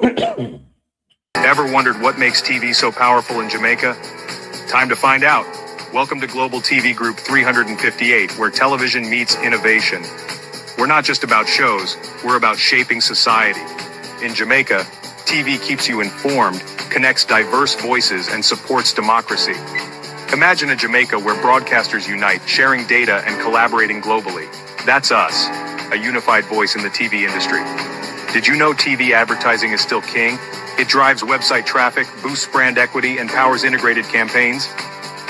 Ever wondered what makes TV so powerful in Jamaica? Time to find out. Welcome to Global TV Group 358, where television meets innovation. We're not just about shows, we're about shaping society. In Jamaica, TV keeps you informed, connects diverse voices, and supports democracy. Imagine a Jamaica where broadcasters unite, sharing data and collaborating globally. That's us, a unified voice in the TV industry. Did you know TV advertising is still king? It drives website traffic, boosts brand equity, and powers integrated campaigns.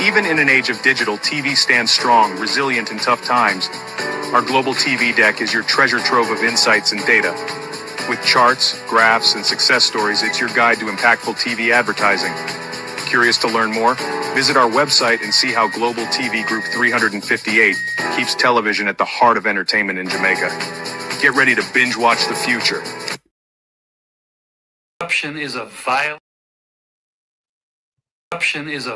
Even in an age of digital, TV stands strong, resilient in tough times. Our Global TV Deck is your treasure trove of insights and data. With charts, graphs, and success stories, it's your guide to impactful TV advertising. Curious to learn more? Visit our website and see how Global TV Group 358 keeps television at the heart of entertainment in Jamaica. Get ready to binge watch the future. Corruption is a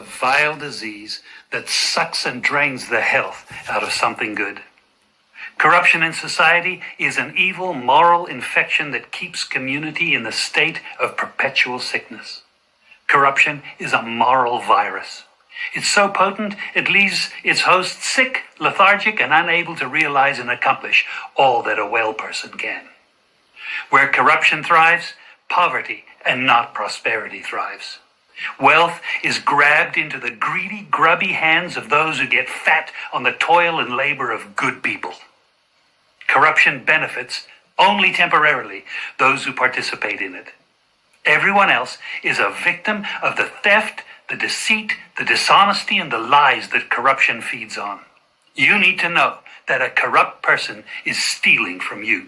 vile disease that sucks and drains the health out of something good. Corruption in society is an evil moral infection that keeps community in the state of perpetual sickness. Corruption is a moral virus. It's so potent, it leaves its host sick, lethargic, and unable to realize and accomplish all that a well person can. Where corruption thrives, poverty and not prosperity thrives. Wealth is grabbed into the greedy, grubby hands of those who get fat on the toil and labor of good people. Corruption benefits, only temporarily, those who participate in it. Everyone else is a victim of the theft, the deceit, the dishonesty, and the lies that corruption feeds on. You need to know that a corrupt person is stealing from you.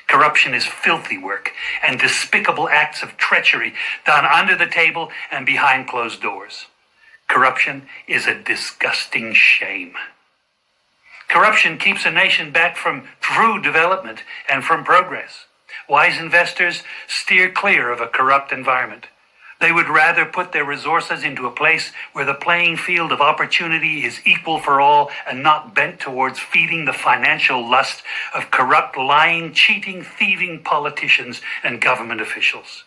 Corruption is filthy work and despicable acts of treachery done under the table and behind closed doors. Corruption is a disgusting shame. Corruption keeps a nation back from true development and from progress. Wise investors steer clear of a corrupt environment. They would rather put their resources into a place where the playing field of opportunity is equal for all and not bent towards feeding the financial lust of corrupt, lying, cheating, thieving politicians and government officials.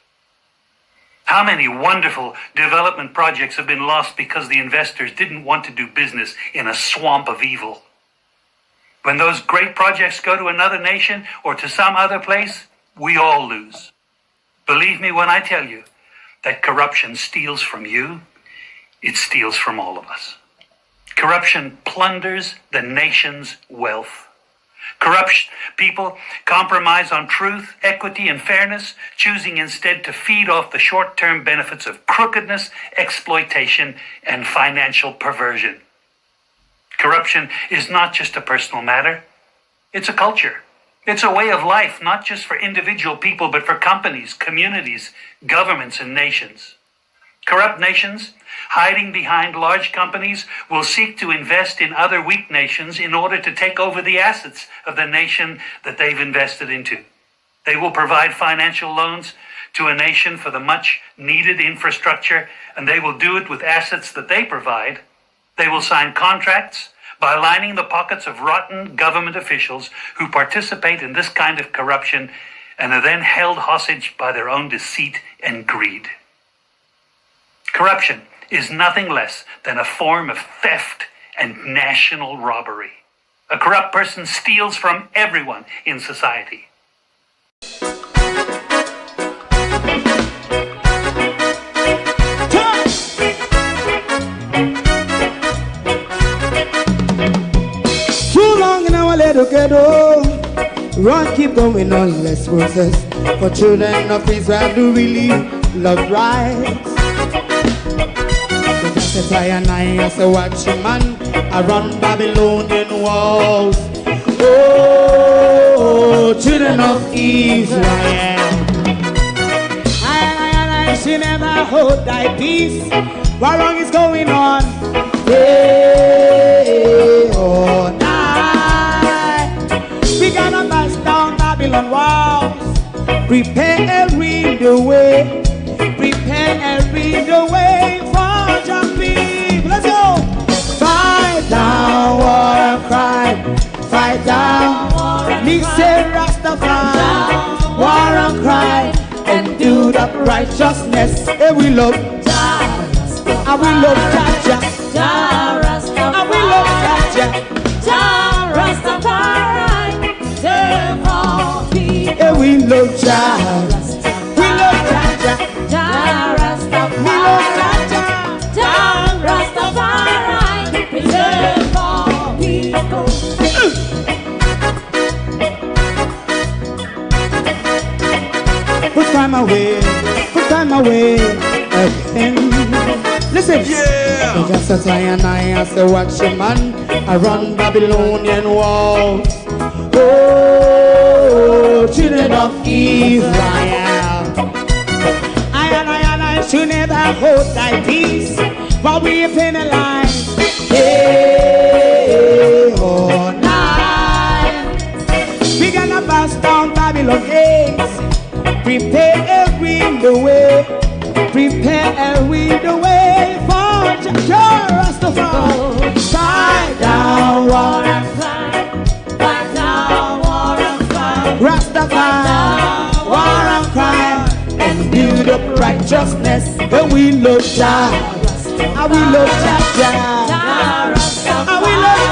How many wonderful development projects have been lost because the investors didn't want to do business in a swamp of evil? When those great projects go to another nation or to some other place, we all lose. Believe me when I tell you that corruption steals from you, it steals from all of us. Corruption plunders the nation's wealth. Corrupt people compromise on truth, equity, and fairness, choosing instead to feed off the short-term benefits of crookedness, exploitation, and financial perversion. Corruption is not just a personal matter, it's a culture. It's a way of life, not just for individual people, but for companies, communities, governments, and nations. Corrupt nations, hiding behind large companies, will seek to invest in other weak nations in order to take over the assets of the nation that they've invested into. They will provide financial loans to a nation for the much-needed infrastructure, and they will do it with assets that they provide. They will sign contracts by lining the pockets of rotten government officials who participate in this kind of corruption and are then held hostage by their own deceit and greed. Corruption is nothing less than a form of theft and national robbery. A corrupt person steals from everyone in society. Ghetto, run, keep going on, less process for children of Israel who really love rights. So just a and I as a watching man around Babylonian walls. Oh, children of Israel, I should never hold thy peace. What wrong is going on? Hey, oh, we gonna bust down Babylon walls. Prepare and read the way. Prepare and read the way for your people. Let's go. Fight down war and crime. Fight down. Me say Rastafari. War and crime. And do righteousness. And we love Jah. And we love Jah. Jah Rastafari. And we love Jah. Jah Rastafari. Save all people. And we love Jah. We love Jah. Jah Rastafari. We love Jah. Jah Rastafari. Save all people. Put time away again. Listen, Yeah! so just as I say, watch your man, I run Babylonian walls. Oh, children of Israel, I should never hold thy peace, while we penalize. Hey, oh, night, we gonna bust down Babylon gates. Prepare the way, prepare the way for Jah Rastafari. Fight down war and Fight down war and crime. Rastafari, war and crime, and build up righteousness. And we love Jah, and we love Jah. Jah Rastafari. And we love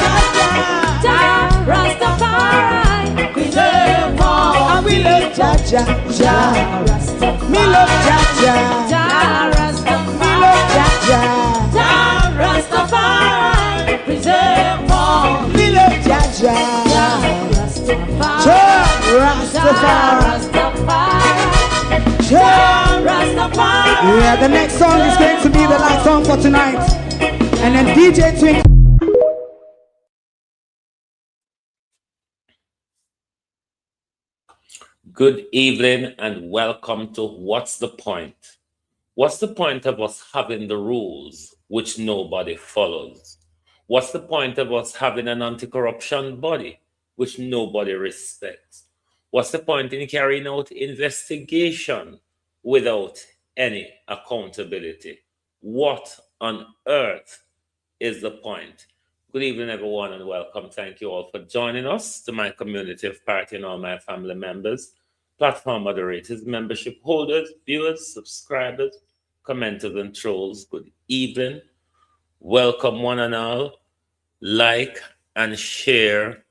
Jah. Jah Rastafari. Preserve all And we love Jah. Jah Rastafari. Me love Jah. Jah Rastafari. Me love Jah. Jah Rastafari. Preserve all Me love Jah. Jah Rastafari. Jah Rastafari. Jah Rastafari. Yeah, the next song is going to be the last song for tonight. And then DJ Twink. Good evening and welcome to What's the Point? What's the point of us having the rules which nobody follows? What's the point of us having an anti-corruption body which nobody respects? What's the point in carrying out investigation without any accountability? What on earth is the point? Good evening, everyone, and welcome. Thank you all for joining us, to my community of party and all my family members, platform moderators, membership holders, viewers, subscribers, commenters, and trolls. Good evening. Welcome, one and all. Like and share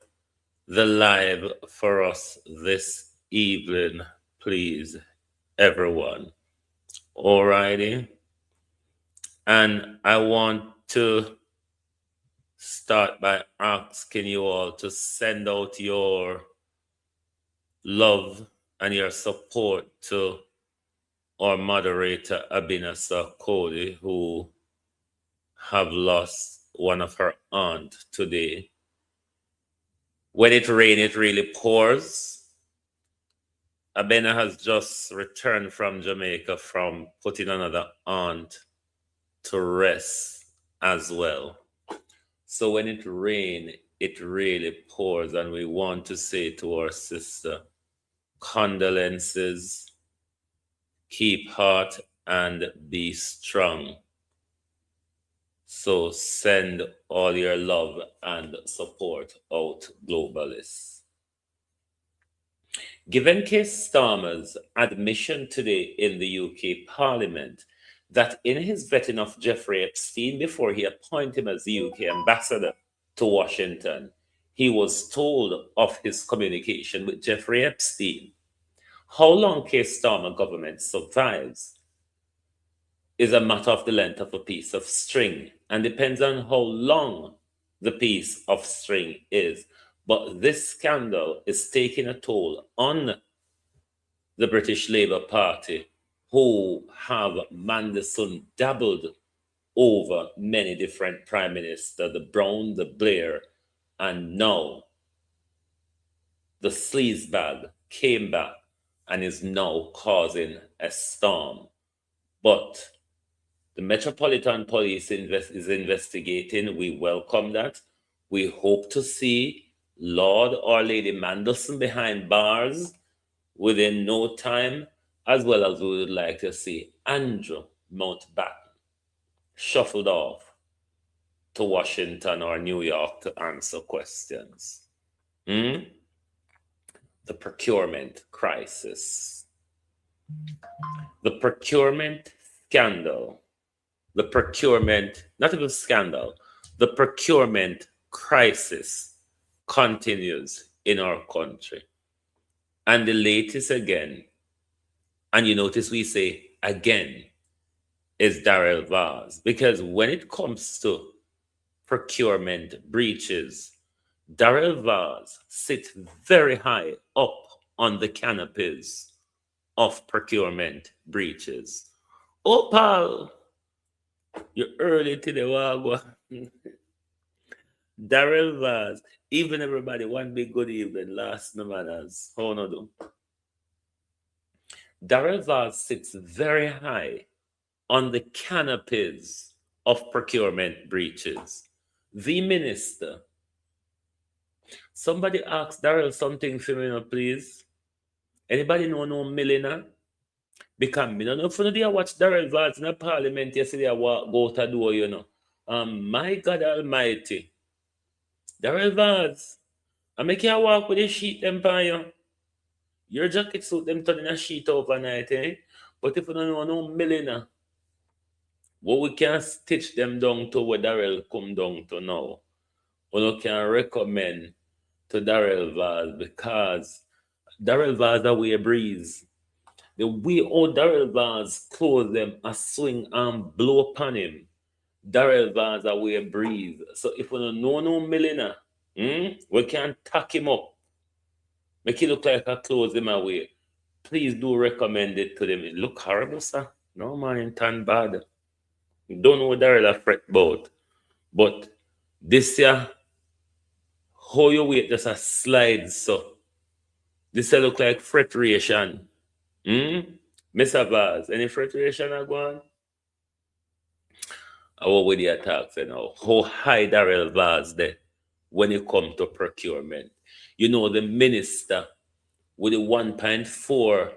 the live for us this evening, please, everyone. Alrighty. And I want to start by asking you all to send out your love and your support to our moderator, Abina Sarkodie, who have lost one of her aunt today. When it rains, it really pours. Abena has just returned from Jamaica from putting another aunt to rest as well. So when it rains, it really pours, and we want to say to our sister, condolences, keep heart and be strong. So send all your love and support out, globalists. Given Keir Starmer's admission today in the UK Parliament that in his vetting of Jeffrey Epstein before he appointed him as the UK ambassador to Washington, he was told of his communication with Jeffrey Epstein. How long Keir Starmer government survives is a matter of the length of a piece of string and depends on how long the piece of string is. But this scandal is taking a toll on the British Labour Party, who have Mandelson dabbled over many different prime ministers, the Brown, the Blair, and now the sleazebag came back and is now causing a storm. But the Metropolitan Police is investigating. We welcome that. We hope to see Lord or Lady Mandelson behind bars within no time, as well as we would like to see Andrew Mountbatten shuffled off to Washington or New York to answer questions. The procurement crisis. The procurement scandal, the procurement, not even scandal, the procurement crisis continues in our country. And the latest again, and you notice we say again, is Daryl Vaz. Because when it comes to procurement breaches, Daryl Vaz sits very high up on the canopies of procurement breaches. Oh, pal, you're early to the wagwa. Daryl Vaz, even everybody, one big good evening, last no manners. How no do? Daryl Vaz sits very high on the canopies of procurement breaches. The minister. Somebody ask Daryl something for me, please. Anybody know no millionaire? Because me don't know if you watch Daryl Vaz in the parliament yesterday, I go to do, you know. My God Almighty. Daryl Vaz, I make you walk with the sheet empire. Your jacket suit them turning a sheet overnight, eh? But if you don't know no millionaire, what we can stitch them down to where Daryl come down to now. We can recommend to Daryl Vaz because Daryl Vaz a way breeze. The way all Daryl Vaz close them a swing and blow upon him. Daryl Vaz a way breeze. So if we don't know no millionaire, we can tack him up. Make it look like I close him away. Please do recommend it to them. It look horrible, sir. No man, it turn bad. Don't know what Daryl a fret about. But this year, how you wait just a slide, so. This year look like fretration. Mr. Vaz, any fretration are going? What with the attacks, you know? How high Daryl Vaz there when it comes to procurement? You know, the minister with the $1.4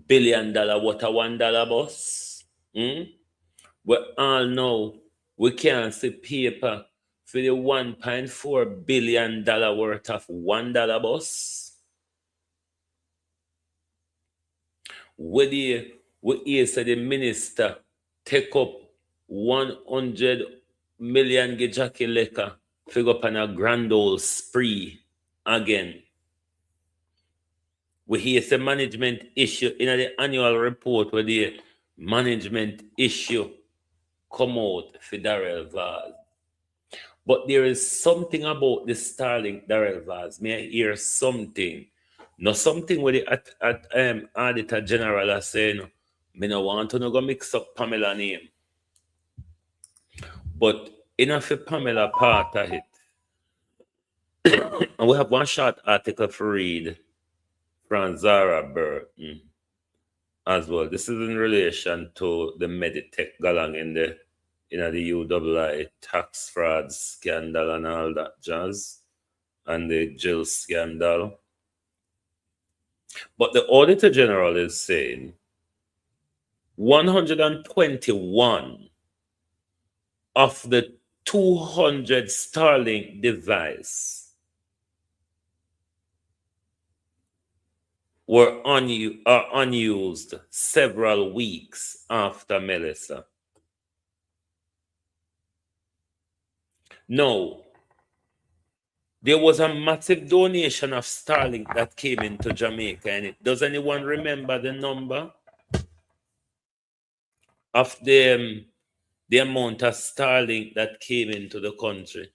billion what a $1 bus. We all know we can't see paper for the $1.4 billion worth of $1 bus. We hear say the minister take up 100 million Jackie Lecker figure up on a grand old spree again. We hear the management issue in the annual report where the management issue come out for Daryl Vaz. But there is something about the Starlink Daryl Vaz. May I hear something? No something with the Auditor General are saying, me no want to no go mix up Pamela name. But enough of Pamela part of it. And we have one short article to read from Zara Burton as well. This is in relation to the Meditech galang in the UII tax fraud scandal and all that jazz, and the Jill scandal. But the Auditor General is saying 121 of the 200 Starlink devices were unused several weeks after Melissa. No, there was a massive donation of Starlink that came into Jamaica, and does anyone remember the number of the amount of Starlink that came into the country?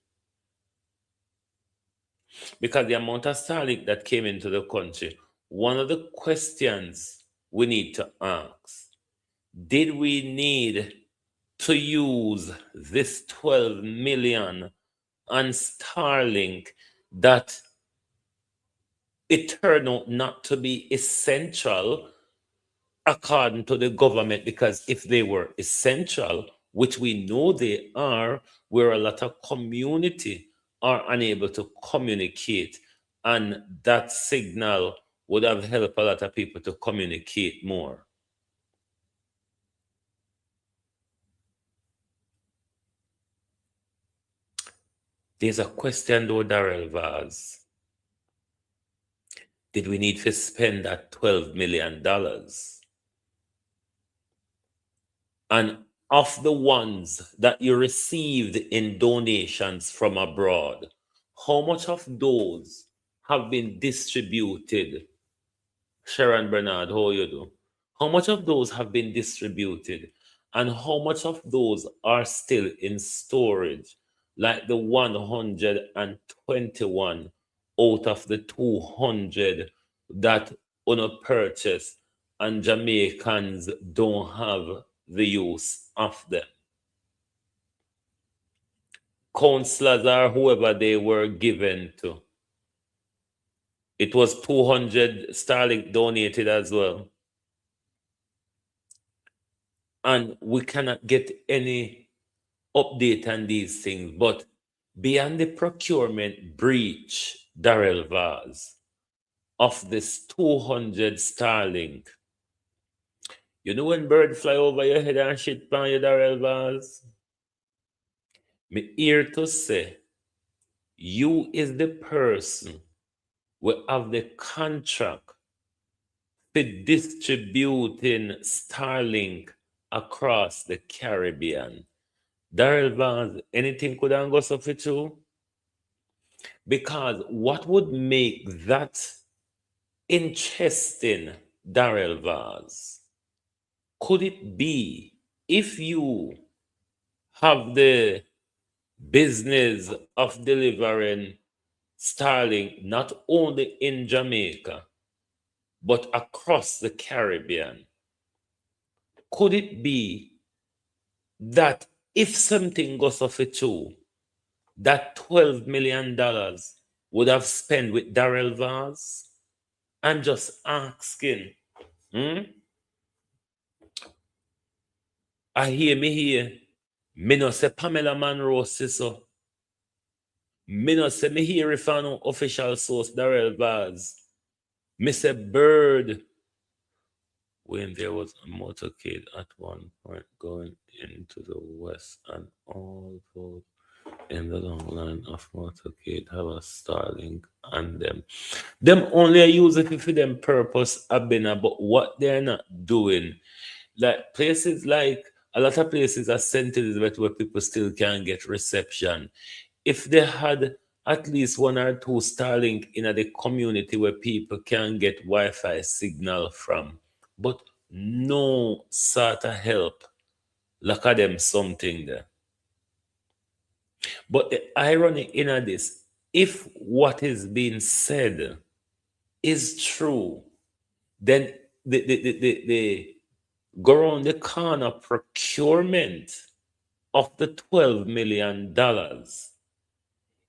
Because the amount of Starlink that came into the country, one of the questions we need to ask, did we need to use this 12 million on Starlink that it turned out not to be essential according to the government? Because if they were essential, which we know they are, where a lot of community are unable to communicate, and that signal would have helped a lot of people to communicate more. There's a question though, Daryl Vaz. Did we need to spend that $12 million And of the ones that you received in donations from abroad, how much of those have been distributed? Sharon Bernard, how you do? How much of those have been distributed? And how much of those are still in storage? Like the 121 out of the 200 that on purchase and Jamaicans don't have the use of them. Councillors or whoever they were given to. It was 200 Starlink donated as well. And we cannot get any update on these things. But beyond the procurement breach, Daryl Vaz, of this 200 Starlink, you know when bird fly over your head and shit pan you, Daryl Vaz? Me here to say, you is the person who have the contract for distributing Starlink across the Caribbean. Daryl Vaz, anything could go so for you? Because what would make that interesting, Daryl Vaz? Could it be if you have the business of delivering Starlink not only in Jamaica, but across the Caribbean? Could it be that if something goes off at you, that $12 million would have spent with Daryl Vaz? I'm just asking. I hear me here. Me no say Pamela Monroe say so. Me no say me hear if I no official source Daryl Vaz. Me say Bird. When there was a motorcade at one point going into the west and all those in the long line of motorcade have a Starlink and them. Them only use it for them purpose, Abena, but what they're not doing, like places like a lot of places are St. Elizabeth where people still can't get reception. If they had at least one or two Starlink in the community where people can get Wi-Fi signal from, but no sort of help. Look at them something there. But the irony in this, if what is being said is true, then the go around the corner procurement of the $12 million,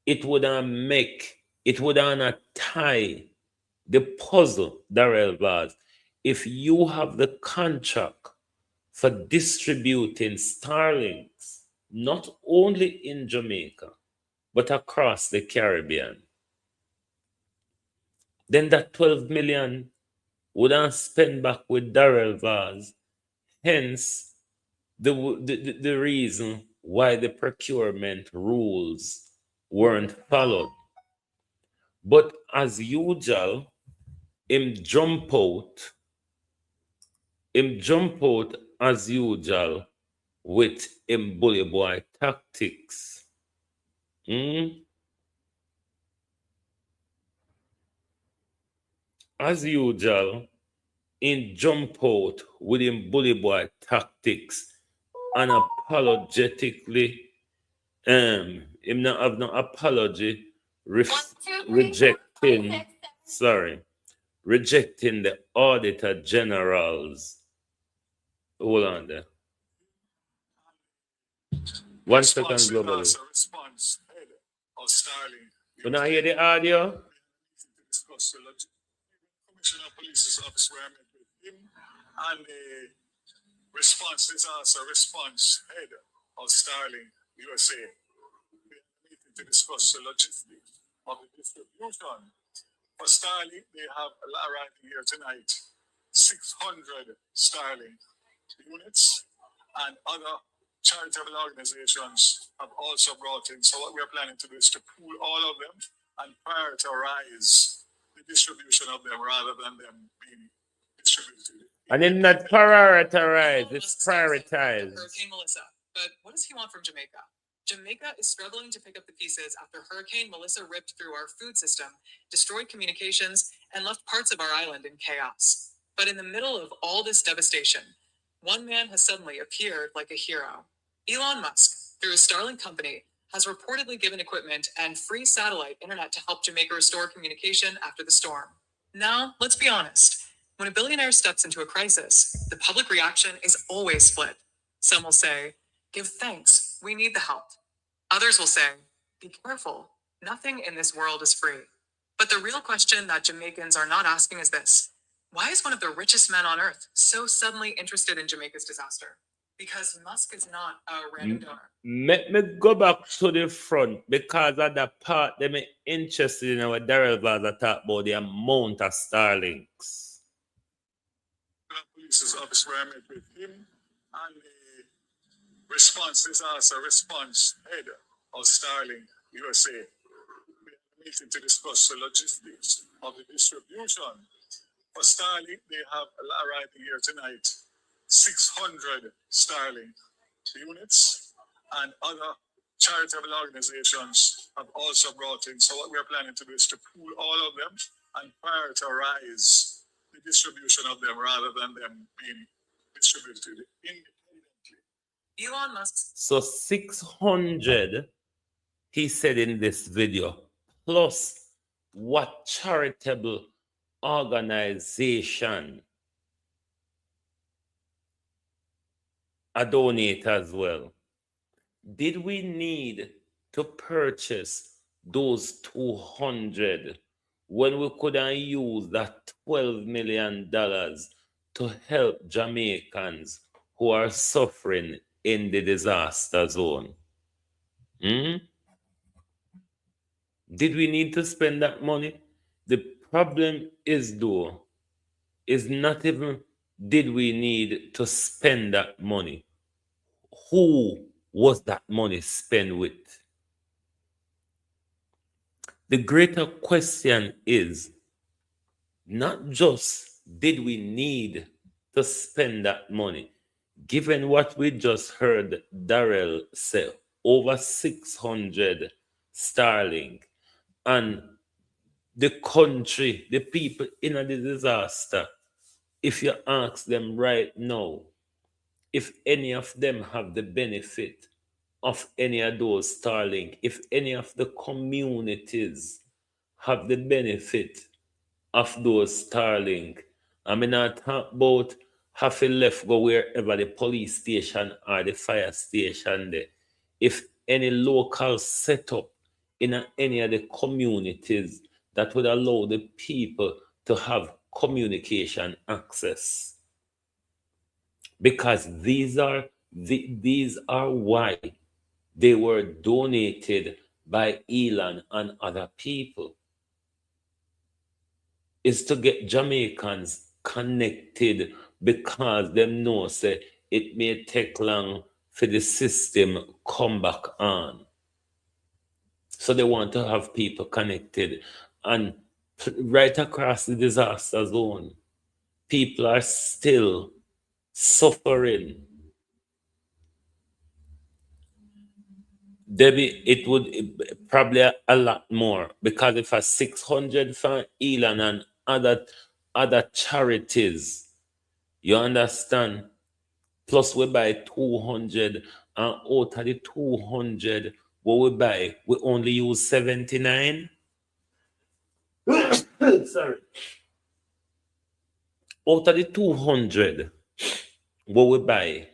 it would not tie the puzzle, Daryl Vaz. If you have the contract for distributing Starlinks, not only in Jamaica, but across the Caribbean, then that 12 million would not spend back with Daryl Vaz. Hence, the reason why the procurement rules weren't followed. But as usual, him jump out as usual with him bully boy tactics. As usual, him jump out with him bully boy tactics and apologetically, him not have no apology, rejecting the Auditor General's. Hold on there. 1 second, globally. You not hear the audio? Commissioner of Police's office where I met with him, and the response is also response head of Starlink USA. We are meeting to discuss the logistics of the distribution. For Starlink, they have arriving here tonight 600 Starlink units, and other charitable organizations have also brought in. So what we are planning to do is to pool all of them and prioritize the distribution of them rather than them being distributed And it's not prioritized, it's prioritized. Hurricane Melissa. But what does he want from Jamaica? Jamaica is struggling to pick up the pieces after Hurricane Melissa ripped through our food system, destroyed communications, and left parts of our island in chaos. But in the middle of all this devastation, one man has suddenly appeared like a hero. Elon Musk, through his Starlink company, has reportedly given equipment and free satellite internet to help Jamaica restore communication after the storm. Now, let's be honest. When a billionaire steps into a crisis, the public reaction is always split. Some will say, give thanks, we need the help. Others will say, be careful, nothing in this world is free. But the real question that Jamaicans are not asking is this: why is one of the richest men on earth so suddenly interested in Jamaica's disaster? Because Musk is not a random donor. Let me go back to the front because at that part they may interested in what Daryl Vaz talked about the amount of Starlinks. Police's office where I met with him and the disaster response head of Starlink USA. We had a meeting to discuss the logistics of the distribution. For Starlink, they have arriving here tonight 600 Starlink units, and other charitable organizations have also brought in. So what we're planning to do is to pool all of them and prioritize the distribution of them rather than them being distributed independently. Elon Musk. So 600, he said in this video, plus what charitable organization a donate as well. Did we need to purchase those 200 when we could have used that $12 million to help Jamaicans who are suffering in the disaster zone? Did we need to spend that money? The problem is not even did we need to spend that money. Who was that money spent with? The greater question is not just did we need to spend that money, given what we just heard Daryl say, over 600 Starlink, and the country, the people in a disaster, if you ask them right now, if any of them have the benefit of any of those Starlink, if any of the communities have the benefit of those Starlink, I mean, I talk about have a left go wherever the police station or the fire station there. If any local setup in any of the communities that would allow the people to have communication access, because these are why they were donated by Elon and other people, is to get Jamaicans connected, because them know say it may take long for the system come back on. So they want to have people connected. And right across the disaster zone, people are still suffering. Debbie, it would probably a lot more, because if a 600 for Elon and other charities, you understand, plus we buy 200, and out of the 200 what we buy, we only use 79. Sorry. Out of the 200 what we buy,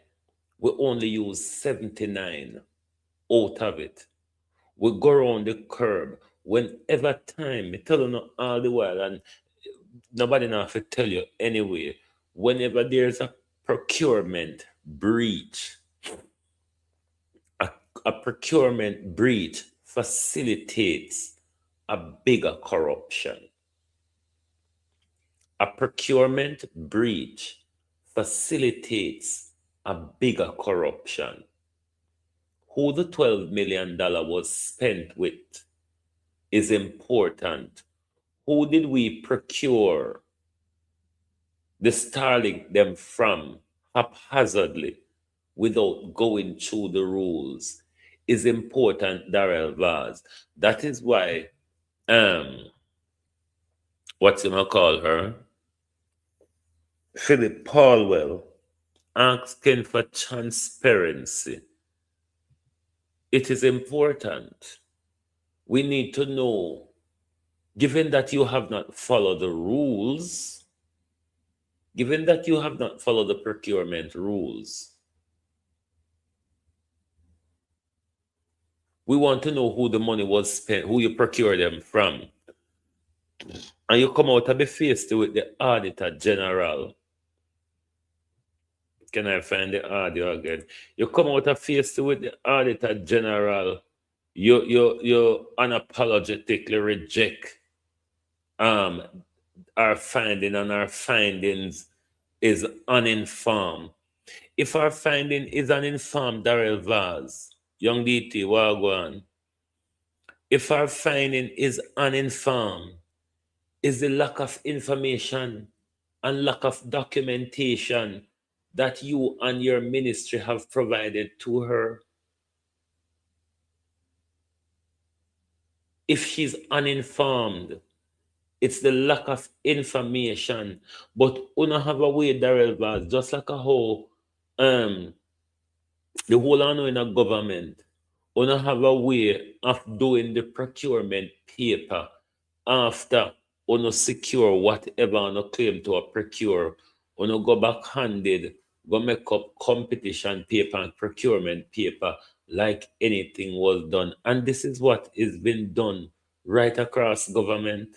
we only use 79 out of it. We go around the curb whenever time, I tell you all the while, and nobody now have to tell you anyway, whenever there's a procurement breach, a procurement breach facilitates a bigger corruption. A procurement breach facilitates a bigger corruption. Who the $12 million was spent with is important. Who did we procure the Starlink them from haphazardly without going through the rules is important, Daryl Vaz. That is why what's gonna call her? Philip Paulwell asking for transparency. It is important. We need to know, given that you have not followed the rules, given that you have not followed the procurement rules, we want to know who the money was spent, who you procure them from. And you come out and be faced with the Auditor General. Can I find the audio again? You come out and faced with the Auditor General. You unapologetically reject our finding, and our findings is uninformed. If our finding is uninformed, Daryl Vaz, young DT, Wagwan, if our finding is uninformed, is the lack of information and lack of documentation that you and your ministry have provided to her. If she's uninformed, it's the lack of information. But una have a way, Daryl Vaz, just like a whole the whole in a government, una have a way of doing the procurement paper after una secure whatever una claim to a procure. Una go back-handed, go make up competition paper and procurement paper like anything was done. And this is what is being done right across government.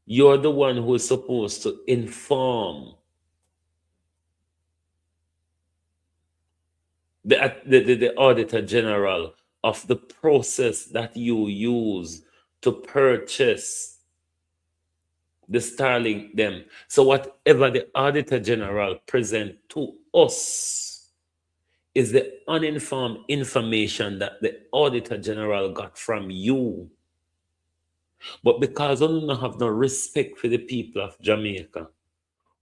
You're the one who is supposed to inform the Auditor General of the process that you use to purchase the Starlink them. So whatever the Auditor General present to us is the uninformed information that the Auditor General got from you. But because you don't have no respect for the people of Jamaica,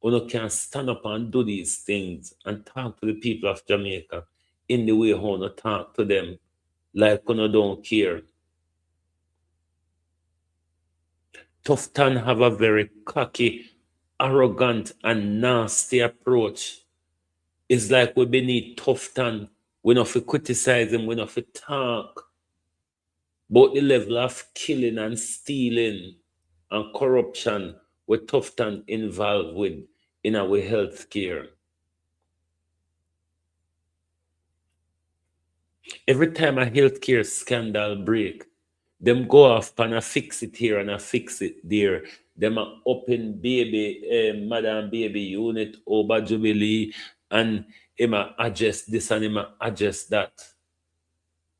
you can stand up and do these things and talk to the people of Jamaica in the way you talk to them like you don't care. Tufton have a very cocky, arrogant, and nasty approach. It's like we beneath Tufton. We not to criticize him, we not to talk. But the level of killing and stealing and corruption with Tufton involved with in our health care. Every time a healthcare scandal break, them go off and a fix it here and a fix it there. Them a open baby, madam baby unit over Jubilee, and him a adjust this and him a adjust that.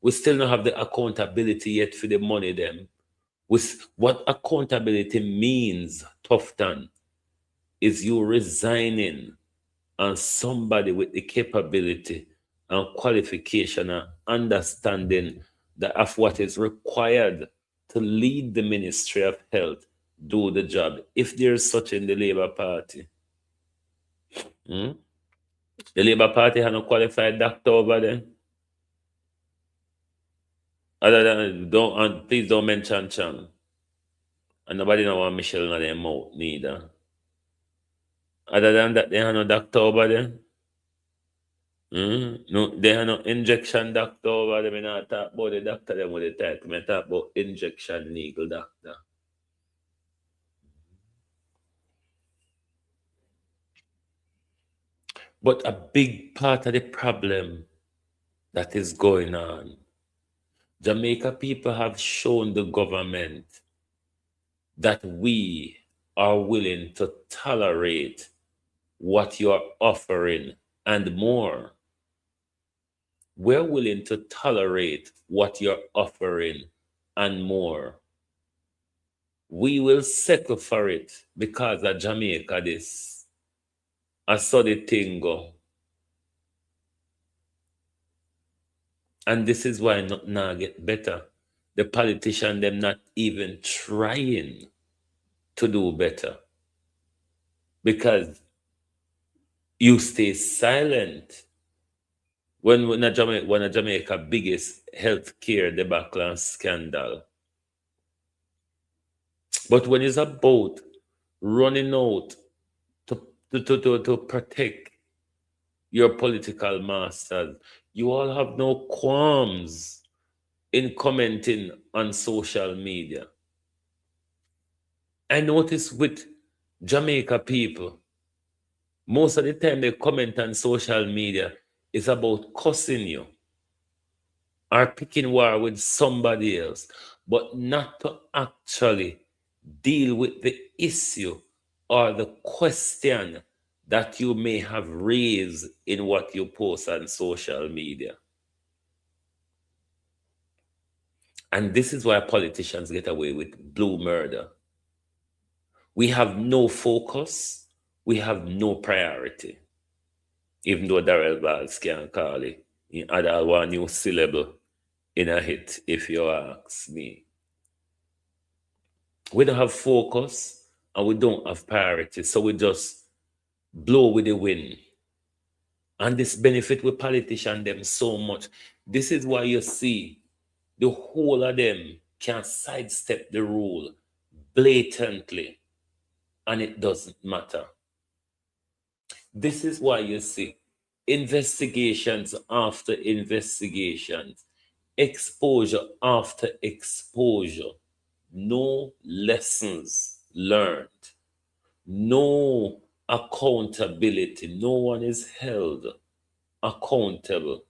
We still don't have the accountability yet for the money them. With what accountability means, Tufton, is you resigning and somebody with the capability and qualification and understanding that of what is required to lead the Ministry of Health do the job, if there's such in the Labour Party. The Labour Party has no qualified doctor over there. Other than please don't mention Chang. And nobody know what Michelle in their mouth neither. Other than that, they have no doctor over there. No, they have no injection doctor over there. I not talk about the doctor them with the title. I talk about injection legal doctor. But a big part of the problem that is going on, Jamaica people have shown the government that we are willing to tolerate what you are offering and more. We're willing to tolerate what you're offering and more. We will settle for it because of Jamaica this. I saw the thing go. And this is why not now get better. The politician them not even trying to do better. because you stay silent when a Jamaica biggest healthcare debacle and scandal. But when it's about running out to protect your political masters, you all have no qualms in commenting on social media. I notice with Jamaica people, most of the time they comment on social media is about cussing you or picking war with somebody else, but not to actually deal with the issue or the question that you may have raised in what you post on social media. And this is why politicians get away with blue murder. We have no focus, we have no priority. Even though Daryl Vaz can call it, he add one new syllable in a hit, if you ask me. We don't have focus and we don't have priority, so we just blow with the wind. And this benefit with politicians them so much. This is why you see the whole of them can sidestep the rule blatantly, and it doesn't matter. This is why you see investigations after investigations, exposure after exposure, no lessons learned, no accountability, no one is held accountable.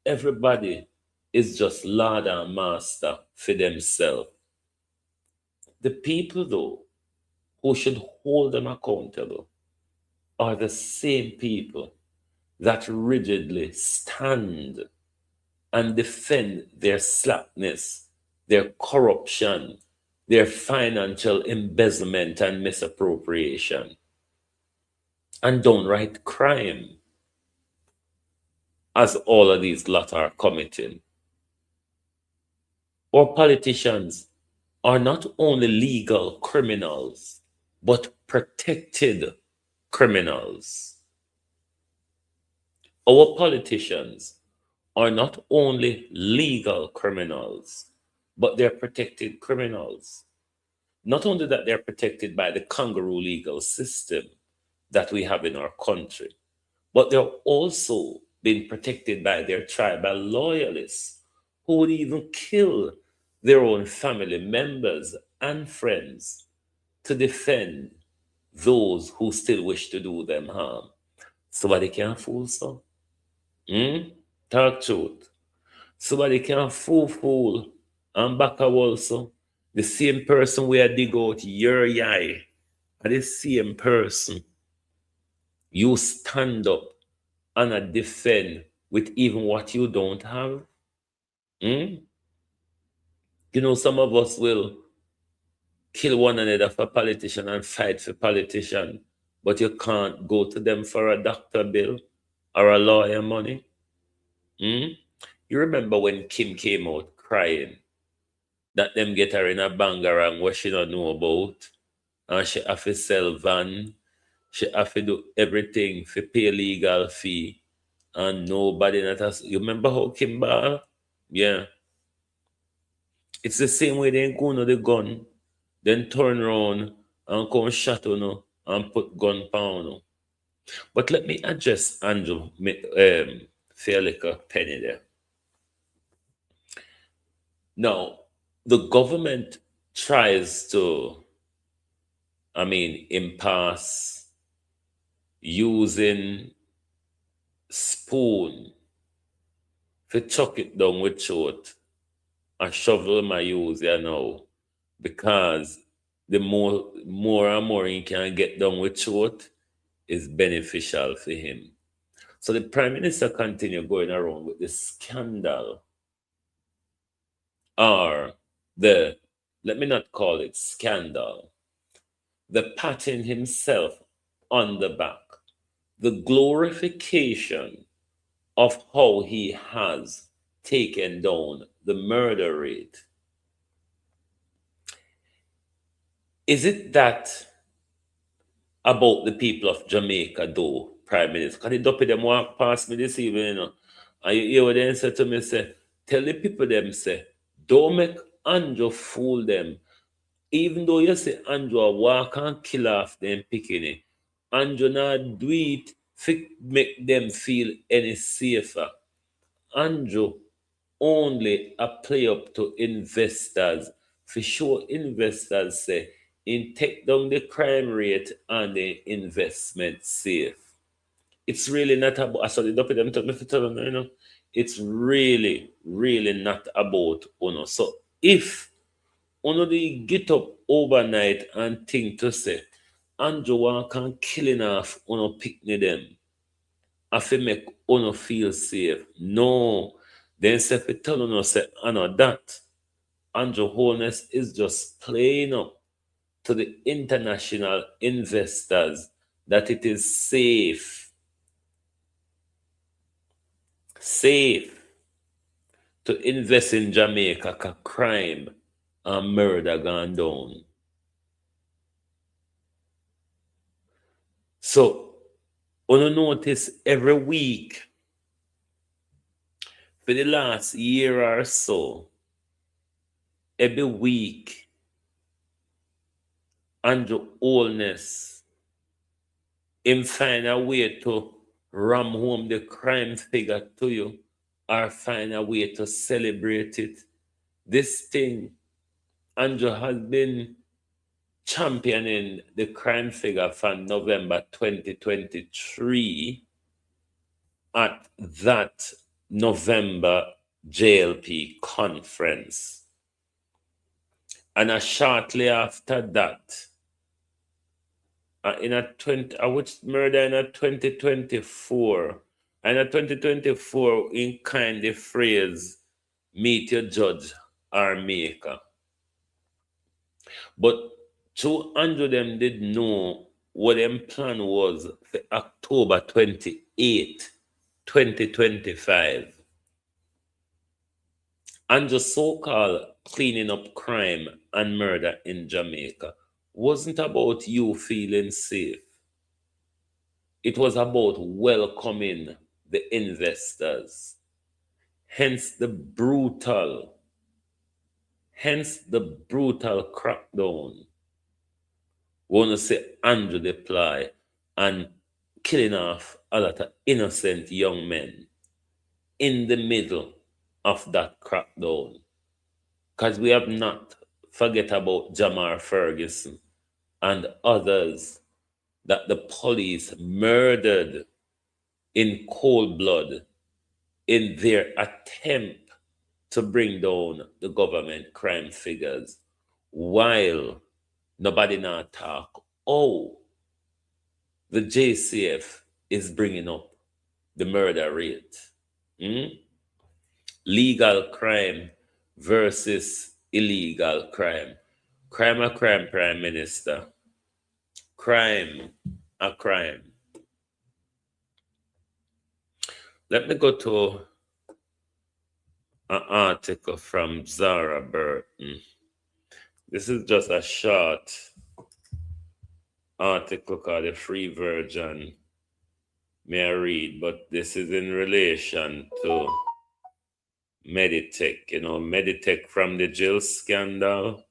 Everybody is just lord and master for themselves. The people, though, who should hold them accountable are the same people that rigidly stand and defend their slackness, their corruption, their financial embezzlement and misappropriation, and downright crime, as all of these lot are committing. Our politicians are not only legal criminals, but protected criminals. Our politicians are not only legal criminals, but they're protected criminals. Not only that they're protected by the kangaroo legal system that we have in our country, but they're also being protected by their tribal loyalists who would even kill their own family members and friends to defend those who still wish to do them harm. Somebody can't fool so. Talk truth. Somebody can fool and back also. The same person where dig out your eye, and the same person you stand up and defend with even what you don't have. You know, some of us will kill one another for politician and fight for politician, but you can't go to them for a doctor bill or a lawyer money. You remember when Kim came out crying that them get her in a bangarang where she don't know about, and she have to sell van, she have to do everything for pay legal fee, and nobody not has. You remember how Kim ball? Yeah. It's the same way they go to the gun, then turn around and come shot on and put gun pound. But let me address Andrew Fairlicker Penny there. Now, the government tries to, impasse using spoon to chuck it down with throat. A shovel my use now, because the more and more he can get down with throat is beneficial for him. So the Prime Minister continue going around with the scandal, or let me not call it scandal, the patting himself on the back, the glorification of how he has taken down the murder rate. Is it that about the people of Jamaica, though, Prime Minister. Because the dopey them walk past me this evening, you know. And you hear what they say to me, say, tell the people them, say, don't make Andrew fool them. Even though you say Andrew walk and kill off them picking Andrew not do it to make them feel any safer. Andrew only a play up to investors. For sure, investors say in take down the crime rate and the investment safe. It's really not about. I saw the doctor them tell me to tell them, you know, it's really, really not about uno. So if uno they get up overnight and think to say, Andrew want can killing off uno picnic them, I feel make uno feel safe. No, then say if tell uno say, I know that Andrew Holness is just playing up to the international investors that it is safe to invest in Jamaica because crime and murder gone down. So, you notice every week for the last year or so, every week, Andrew Holness, him find a way to ram home the crime figure to you or find a way to celebrate it. This thing, Andrew has been championing the crime figure from November 2023 at that November JLP conference. And shortly after that, in a 20, I would murder in a 2024. And a 2024 in kind of phrase, meet your judge or maker. But 200 them did know what them plan was for October 28, 2025. And the so-called cleaning up crime and murder in Jamaica wasn't about you feeling safe. It was about welcoming the investors. Hence the brutal crackdown. Want to say Andrew deploy and killing off a lot of innocent young men in the middle of that crackdown. Because we have not forget about Jamar Ferguson and others that the police murdered in cold blood in their attempt to bring down the government crime figures, while nobody now talk. Oh, the JCF is bringing up the murder rate. Legal crime versus illegal crime. Crime a crime, Prime Minister. Crime a crime. Let me go to an article from Zara Burton. This is just a short article called The Free Version. May I read? But this is in relation to Meditech. You know, Meditech from the Jill scandal.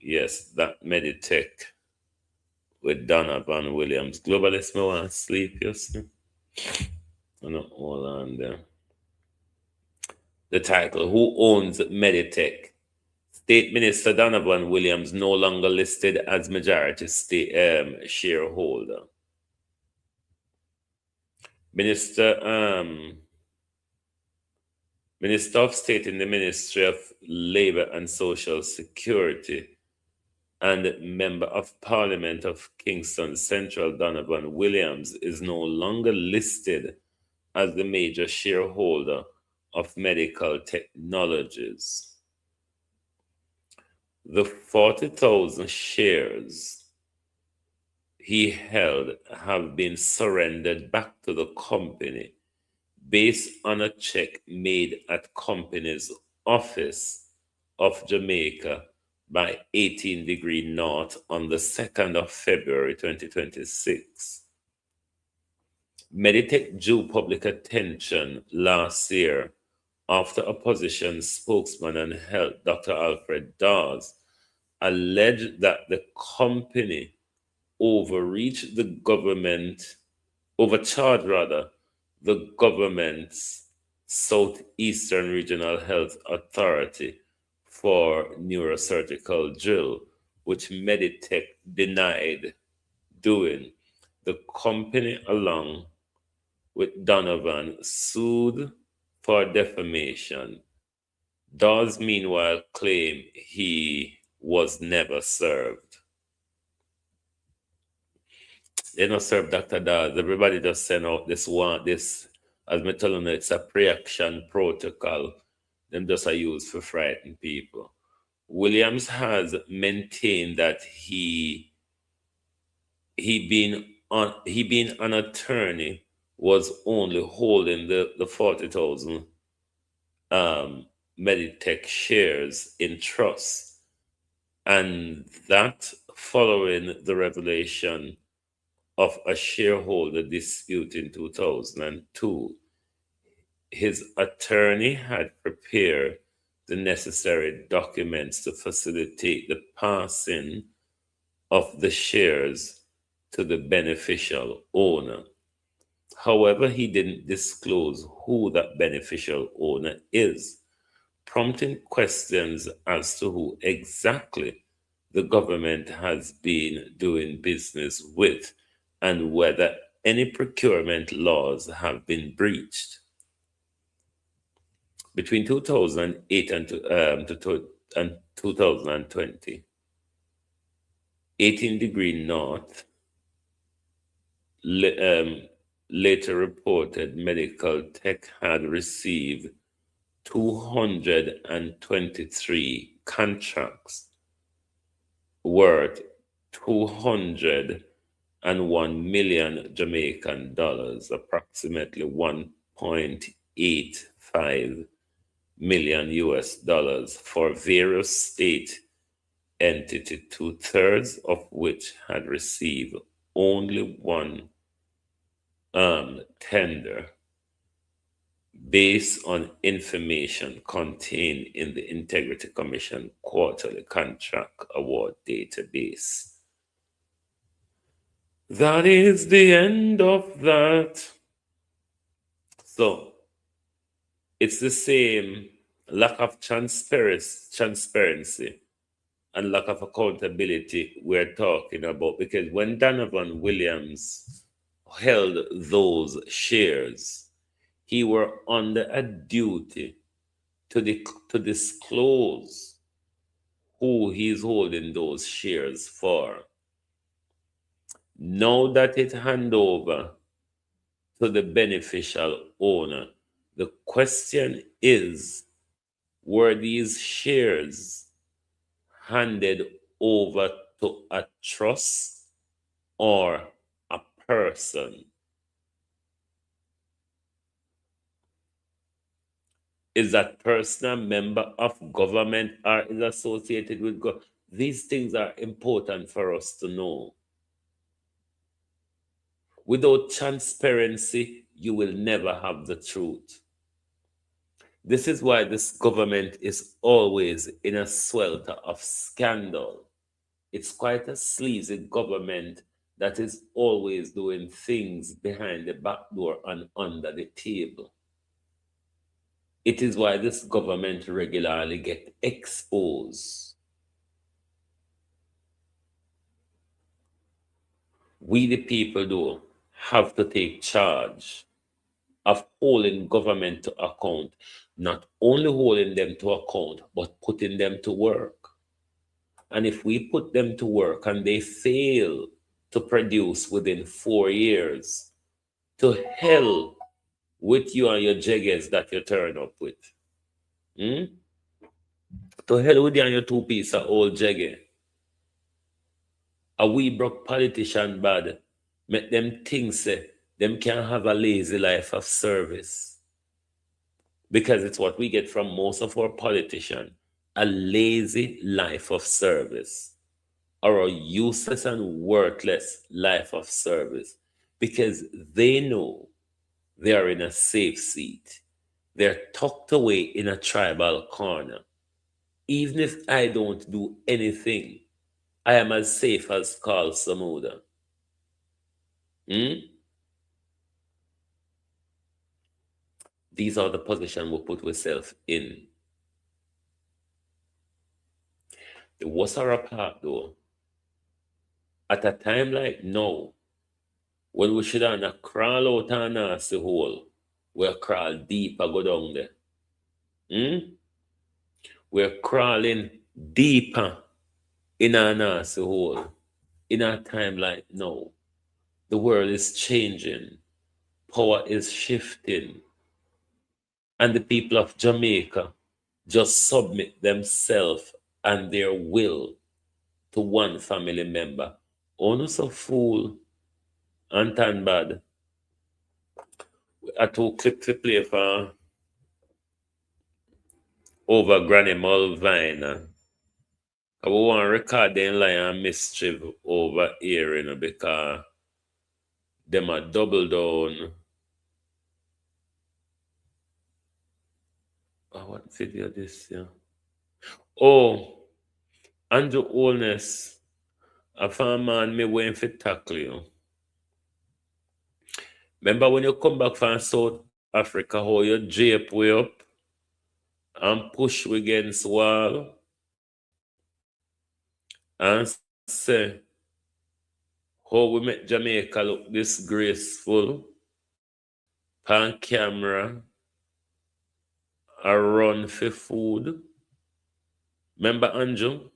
Yes, that Meditech with Donovan Williams. Globalist, me want to sleep, you see? No, hold on there. The title, Who Owns Meditech? State Minister Donovan Williams no longer listed as majority shareholder. Minister of State in the Ministry of Labor and Social Security and Member of Parliament of Kingston Central Donovan Williams is no longer listed as the major shareholder of Medical Technologies. The 40,000 shares he held have been surrendered back to the company based on a check made at company's office of Jamaica by 18 degree north on the 2nd of February 2026. Meditech drew public attention last year after opposition spokesman and health Dr. Alfred Dawes alleged that the company overcharged the government's Southeastern Regional Health Authority for neurosurgical drill, which Meditech denied doing. The company, along with Donovan, sued for defamation. Dawes, meanwhile, claimed he was never served. They don't serve Dr. Dawes. Everybody just send out this, as me tell you, it's a pre-action protocol. Them just are used for frighten people. Williams has maintained that he being an attorney was only holding the 40,000 Meditech shares in trust, and that following the revelation of a shareholder dispute in 2002, his attorney had prepared the necessary documents to facilitate the passing of the shares to the beneficial owner. However, he didn't disclose who that beneficial owner is, prompting questions as to who exactly the government has been doing business with and whether any procurement laws have been breached. Between 2008 and 2020, 18 degree north later reported medical tech had received 223 contracts worth 201 million Jamaican dollars, approximately 1.85 million US dollars, for various state entities, 2/3 of which had received only one tender based on information contained in the Integrity Commission quarterly contract award database. That is the end of that. So it's the same lack of transparency and lack of accountability we're talking about, because when Donovan Williams held those shares, he were under a duty to disclose who he's holding those shares for. Now that it hand over to the beneficial owner, the question is, were these shares handed over to a trust or a person? Is that person a member of government or is associated with government? These things are important for us to know. Without transparency, you will never have the truth. This is why this government is always in a swelter of scandal. It's quite a sleazy government that is always doing things behind the back door and under the table. It is why this government regularly gets exposed. We, the people, do have to take charge of holding government to account, not only holding them to account, but putting them to work. And if we put them to work and they fail to produce within 4 years, to hell with you and your jeggers that you turn up with. To hell with you and your 2 piece of old jagger. A wee broke politician bad, make them think say them can have a lazy life of service. Because it's what we get from most of our politicians. a lazy life of service or a useless and worthless life of service because they know they are in a safe seat. They're tucked away in a tribal corner. Even if I don't do anything, I am as safe as Carl Samuda. These are the positions we put ourselves in. The Wasara part, though, at a time like now, when we should have crawl out and nasty hole, we'll crawl deeper, go down there. We're crawling deeper in a nasty hole. In a time like now, the world is changing, power is shifting, and the people of Jamaica just submit themselves and their will to one family member. Onus of fool and tan bad. A two clip to play for over Granny Mulvine. I want to record them lie and mischief over here, because them a double down. What video this, yeah? Oh, Andrew Holness, a farm man, me waiting for tackle you. Remember when you come back from South Africa, how you jape way up and push we against wall and say how we make Jamaica look disgraceful on camera and run for food. Remember, Andrew?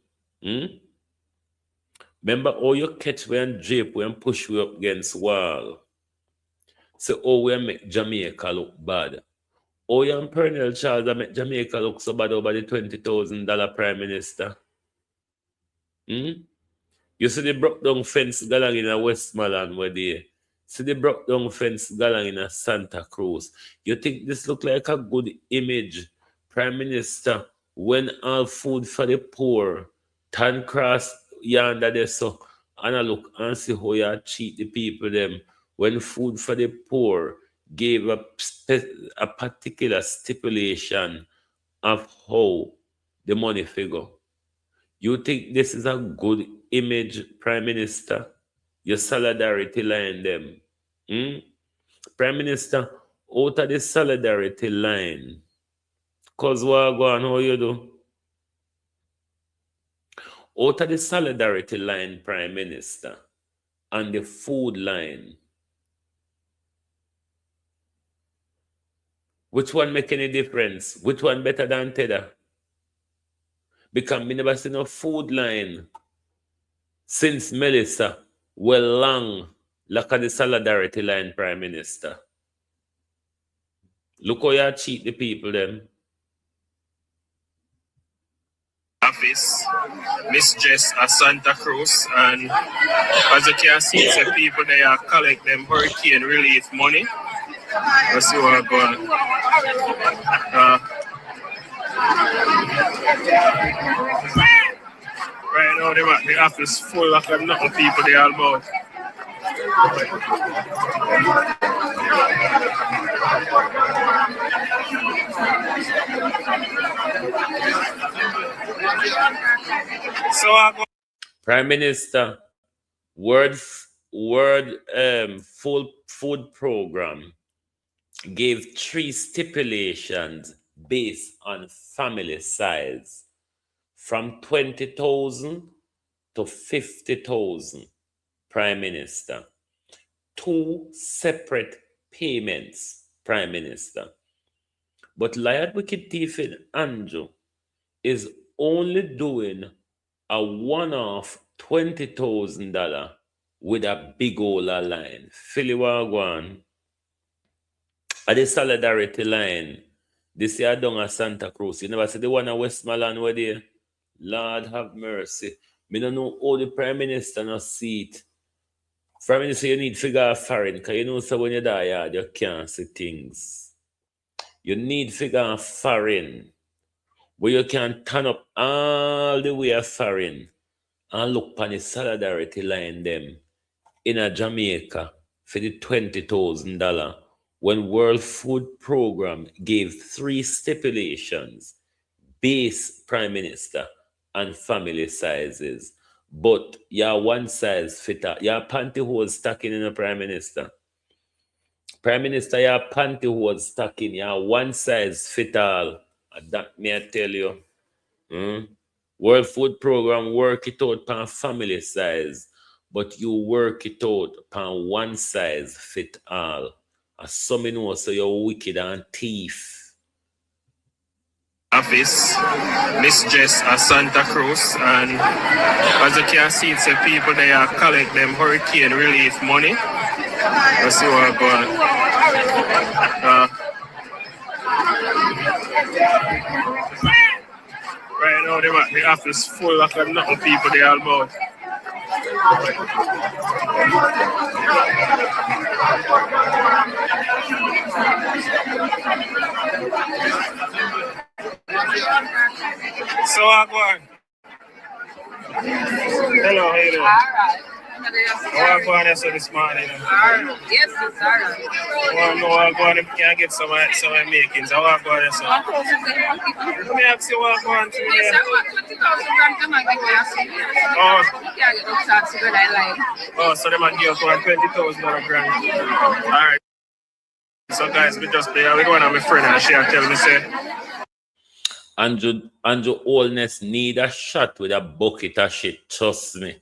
Remember how you catch we and jape we and push we up against wall? So how we make Jamaica look bad? Oh, you and Pernell Charles make Jamaica look so bad over the $20,000 Prime Minister. You see the broke down fence galang in a Westmoreland where they see the broke down fence galang in a Santa Cruz. You think this look like a good image, Prime Minister, when all food for the poor, tan cross yonder there so, and I look and see how you cheat the people them when food for the poor gave a particular stipulation of how the money figure. You think this is a good image, Prime Minister? Your solidarity line them. Prime Minister, out of the solidarity line, cause what go on, how you do? Out of the solidarity line, Prime Minister, and the food line, which one make any difference? Which one better than Tether? Because me never seen no food line since Melissa well long like the solidarity line, Prime Minister. Look how you cheat the people them. Office, Miss Jess at Santa Cruz, and as you can see, some people they are collect them hurricane relief money. Let's see what going on. Right now, the office full of nothing people they all about. So Prime Minister, full food program gave 3 stipulations based on family size from 20,000 to 50,000. Prime Minister, 2 separate payments, Prime Minister. But Liard Wicked Thief in Andrew is only doing a one-off $20,000 with a big old line. Philly Wagwan. At the solidarity line, this year down at Santa Cruz. You never see the one at Westmoreland where they, Lord have mercy. Me don't know how the Prime Minister no see it. Prime Minister, you need to figure out foreign, because you know so when you die, you can't see things. You need to figure out foreign. where you can turn up all the way a foreign and look upon the solidarity line them in a Jamaica for the $20,000 when World Food Program gave 3 stipulations: base, prime minister, and family sizes. But you're one size fit all. Your pantyhose stacking in a prime minister. Prime minister, your pantyhose stacking. You're one size fit all. And that may I tell you. World Food Program work it out per family size, but you work it out per one size fit all. As some know, so you're wicked and thief. Office, Miss Jess at Santa Cruz, and as you can see, it's the people they are collect them hurricane relief money. Let's see what going on. Right now, the office full of nothing people they all about. So I'm going. Hello, how you doing? All right. How are going this morning? Yes, it's all right. I know I'm going to can get some makings. How are going so? Let me ask you what I'm going to do. Yes, I want 20,000 grams. Come and give me a seat. Oh. You can't get no chance to go that line. Oh, so they might give us $20,000 grant. All right. So guys, we just there. We going on my friend and she tell me say. Andrew Oldness need a shot with a bucket of shit. Trust me.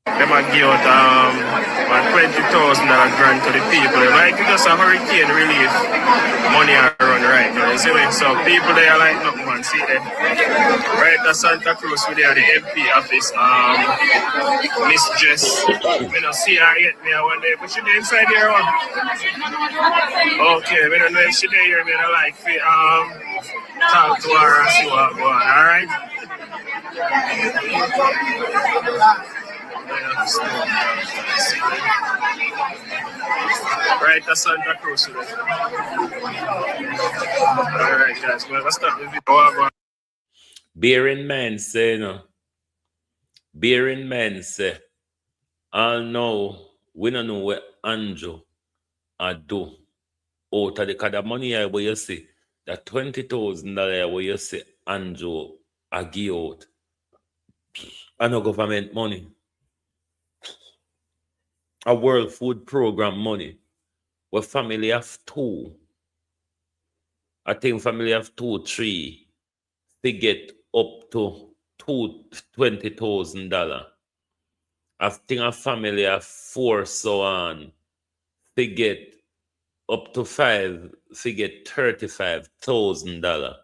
They might give out $20,000 grant to the people. Like it's just a hurricane relief money around right now. You see me? So people they are like nothing man. See them. Right at Santa Cruz we there the MP office. Miss Jess. We don't see her yet me one day, but she there inside here one. Okay, we don't know if she there here, me don't like talk to her and see what's going on, alright? Right at Santa Cruz. Alright guys, well let's start the video. Bear in mind, say, bear in mind, say, I know, we don't know what Andrew I do. Out of the kind of money I where you see, that $20,000 where you see Andrew I give out. I know government money. A World Food Program money. Where family have 2. I think family have 2, 3. They get up to $20,000. I think a family have 4 so on. They get up to 5, they get $35,000.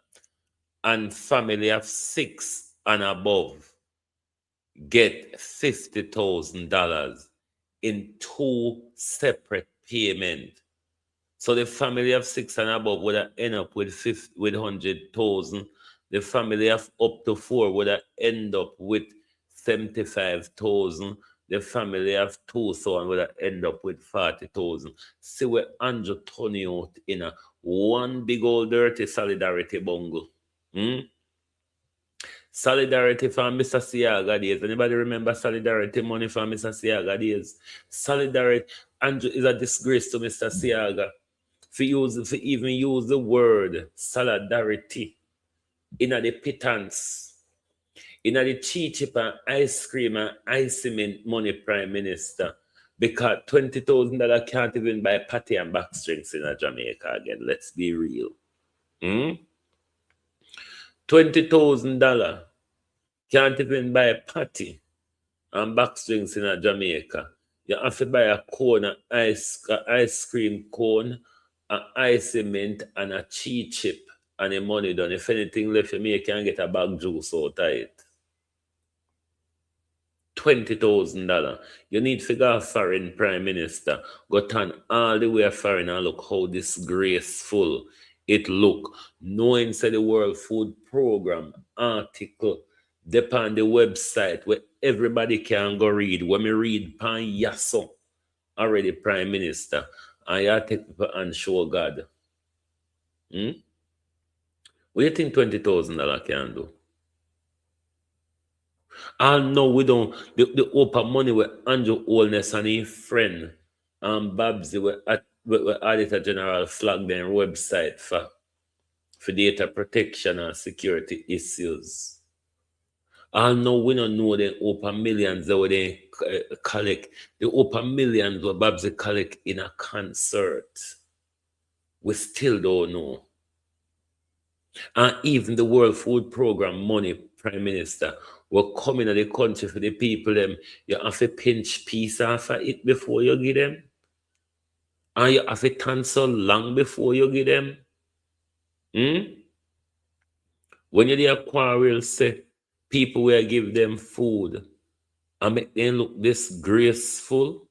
And family of 6 and above get $50,000 in 2 separate payments. So the family of 6 and above would end up with 100,000. The family of up to 4 would end up with 75,000. The family of 2 so on would end up with 40,000. See where Andrew turn out in a one big old dirty solidarity bungle. Solidarity from Mr. Siaga days. Anybody remember solidarity money from Mr. Siaga days? Solidarity, Andrew, is a disgrace to Mr. Siaga. If even use the word solidarity in the pittance, in the chip and ice cream and ice cement money prime minister, because $20,000 can't even buy patty and backstrings in Jamaica again. Let's be real. $20,000 can't even buy a patty and backstrings in Jamaica. You have to buy a cone, an ice cream cone, an ice cement, and a cheese chip, and the money done. If anything left, you can get a bag juice out of it. $20,000. You need to go foreign prime minister. Go turn all the way foreign and look how disgraceful it look. Knowing say the World Food Program article depend the website where everybody can go read. When me read Pan Yasso, already prime minister, and you take people and show God. When What do you think $20,000 can do? No, we don't. The open money with Andrew Holness and his friend, Babsy, with Auditor General flag their website for data protection and security issues. No, we don't know the open millions that they collect. The open millions what Babsy collect in a concert. We still don't know. And even the World Food Program money, Prime Minister, will come in the country for the people them. You have to pinch piece off of it before you give them. And you have to turn so long before you give them. When you do a quarrel, say people will give them food and make them look disgraceful.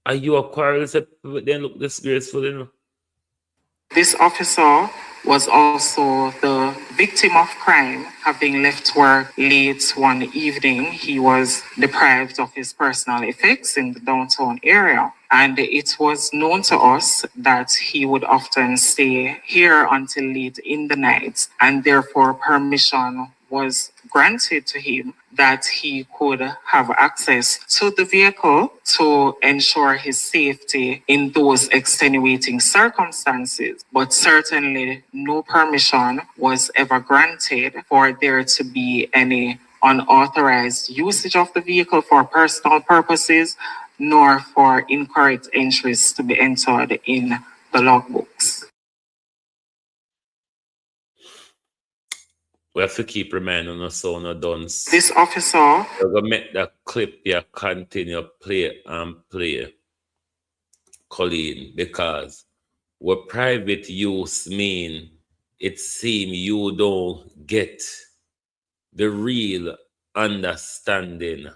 Are you a quarrel, say people make them look disgraceful, you know? This officer was also the victim of crime, having left work late one evening. He was deprived of his personal effects in the downtown area. And it was known to us that he would often stay here until late in the night, and therefore permission was granted to him that he could have access to the vehicle to ensure his safety in those extenuating circumstances. But certainly no permission was ever granted for there to be any unauthorized usage of the vehicle for personal purposes, nor for incorrect entries to be entered in the logbooks. We have to keep reminding us so no done. This officer, we're gonna make that clip here continue play and play, Colleen, because what private use mean, it seem you don't get the real understanding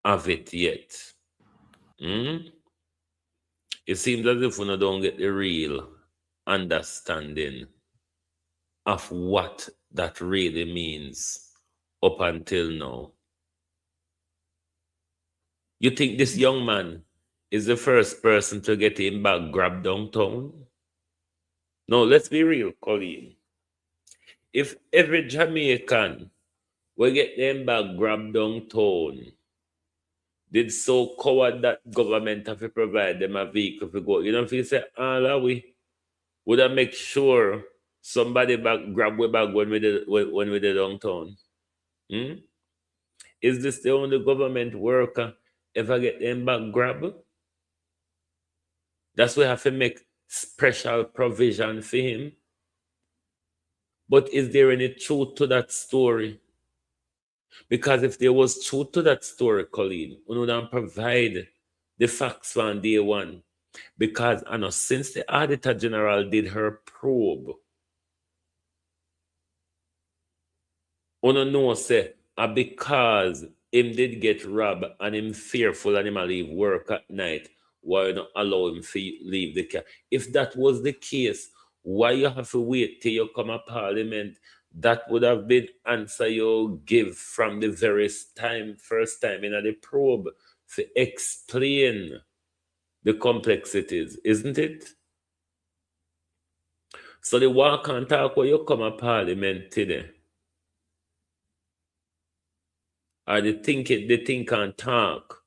of it yet. It seems as if we don't get the real understanding of what that really means up until now. You think this young man is the first person to get him back grabbed downtown? No, let's be real, Colleen. If every Jamaican will get them back grabbed downtown, did so coward that government have to provide them a vehicle to go. You know, if you say, we would I make sure somebody back grab we back when we did downtown? Is this the only government worker ever get them back grab? That's why we have to make special provision for him. But is there any truth to that story? Because if there was truth to that story, Colleen, we would provide the facts on day one. Because I know since the Auditor General did her probe, we don't know say because him did get robbed and him fearful and him leave work at night, why not allow him to leave the car? If that was the case, why you have to wait till you come to Parliament? That would have been answer you give from the very first time in the probe to explain the complexities, isn't it? So the walk and talk when you come to Parliament today, or the think and talk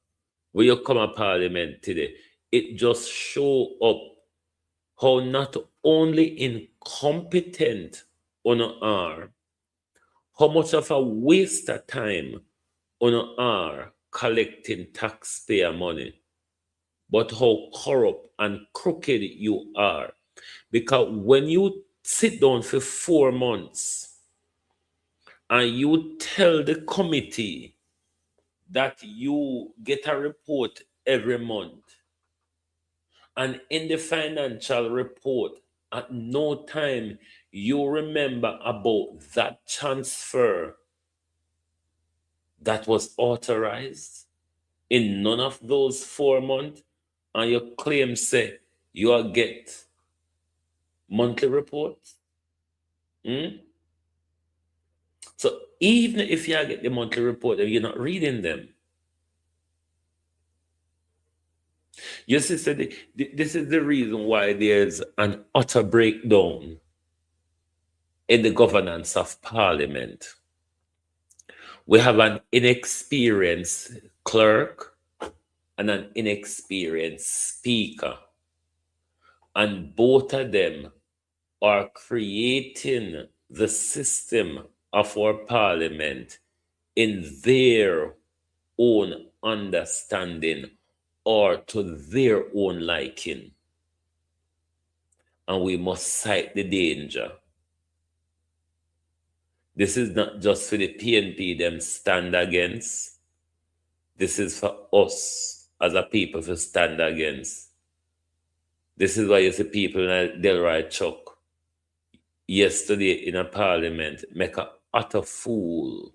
when you come to Parliament today, it just show up how not only incompetent you are, how much of a waste of time you are collecting taxpayer money, but how corrupt and crooked you are. Because when you sit down for 4 months and you tell the committee that you get a report every month, and in the financial report, at no time you remember about that transfer that was authorized in none of those 4 months, and your claim say you will get monthly reports. So even if you get the monthly report and you're not reading them, You see, so this is the reason why there's an utter breakdown in the governance of Parliament. We have an inexperienced clerk and an inexperienced speaker, and both of them are creating the system of our Parliament in their own understanding or to their own liking. And we must cite the danger. This is not just for the PNP them stand against. This is for us as a people to stand against. This is why you see people like Delroy Chuck yesterday in a parliament make an utter fool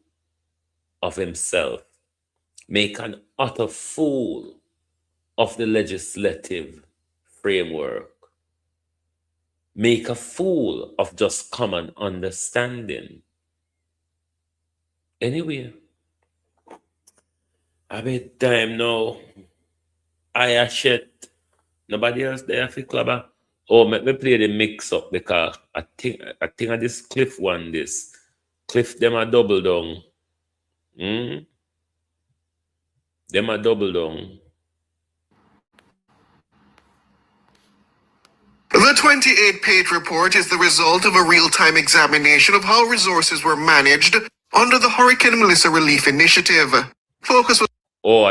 of himself, make an utter fool of the legislative framework, make a fool of just common understanding. Anyway, I bet time now. I shit. Nobody else there for clubber. Oh, let me play the mix up because I think I this Cliff won this. Cliff them a double down. Them a double down. The 28-page report is the result of a real-time examination of how resources were managed under the Hurricane Melissa Relief Initiative. Focus was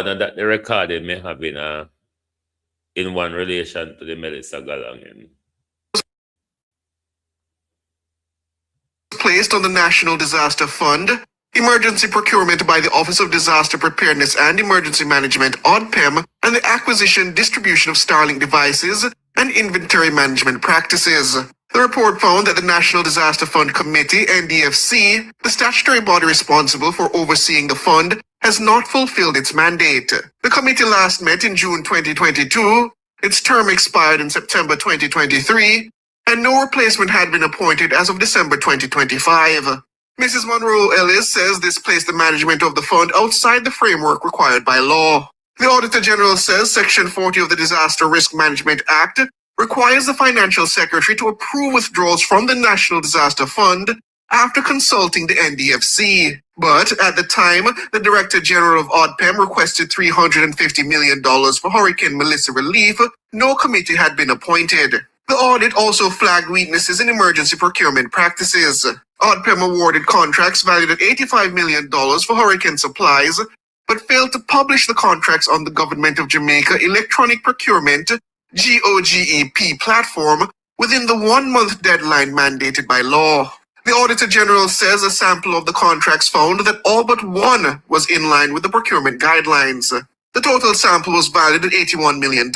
and that the recording may have been in one relation to the Melissa Galangin. Placed on the National Disaster Fund, emergency procurement by the Office of Disaster Preparedness and Emergency Management, ODPEM, and the acquisition, distribution of Starlink devices and inventory management practices. The report found that the National Disaster Fund Committee, NDFC, the statutory body responsible for overseeing the fund, has not fulfilled its mandate. The committee last met in June 2022, its term expired in September 2023, and no replacement had been appointed as of December 2025. Mrs. Monroe Ellis says this placed the management of the fund outside the framework required by law. The Auditor General says Section 40 of the Disaster Risk Management Act requires the Financial Secretary to approve withdrawals from the National Disaster Fund after consulting the NDFC. But at the time, the Director General of ODPEM requested $350 million for Hurricane Melissa relief. No committee had been appointed. The audit also flagged weaknesses in emergency procurement practices. ODPEM awarded contracts valued at $85 million for hurricane supplies, but failed to publish the contracts on the Government of Jamaica Electronic Procurement GOGEP platform within the 1-month deadline mandated by law. The Auditor General says a sample of the contracts found that all but one was in line with the procurement guidelines. The total sample was valued at $81 million.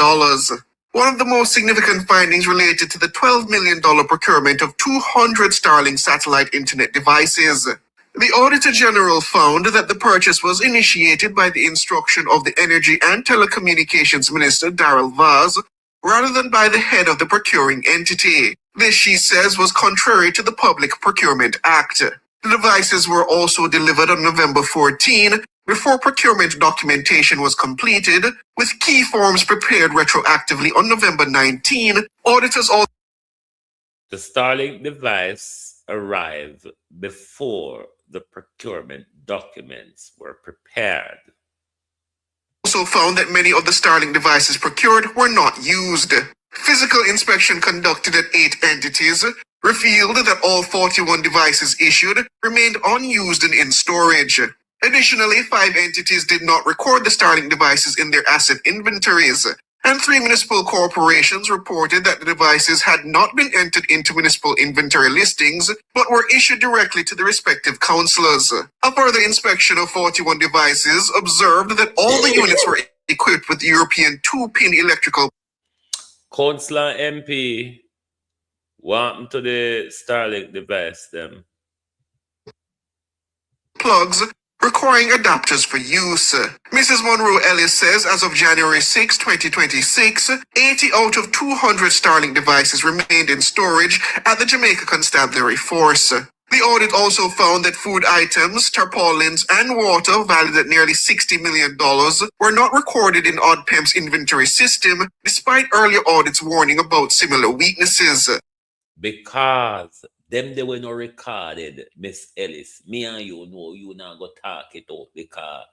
One of the most significant findings related to the $12 million procurement of 200 Starlink satellite internet devices. The Auditor General found that the purchase was initiated by the instruction of the Energy and Telecommunications Minister, Daryl Vaz, rather than by the head of the procuring entity. This, she says, was contrary to the Public Procurement Act. The devices were also delivered on November 14, before procurement documentation was completed, with key forms prepared retroactively on November 19. Auditors also... The Starlink device arrived before the procurement documents were prepared. Also found that many of the Starlink devices procured were not used. Physical inspection conducted at 8 entities revealed that all 41 devices issued remained unused and in storage. Additionally, 5 entities did not record the Starlink devices in their asset inventories, and 3 municipal corporations reported that the devices had not been entered into municipal inventory listings, but were issued directly to the respective councillors. A further inspection of 41 devices observed that all the units were equipped with European 2-pin electrical. Councillor MP, what happened to the Starlink device them? Plugs requiring adapters for use. Mrs. Monroe Ellis says as of January 6, 2026, 80 out of 200 Starlink devices remained in storage at the Jamaica Constabulary Force. The audit also found that food items, tarpaulins, and water valued at nearly $60 million were not recorded in ODPEM's inventory system, despite earlier audits warning about similar weaknesses. Because them they were not recorded, Miss Ellis. Me and you know you not go talk it out because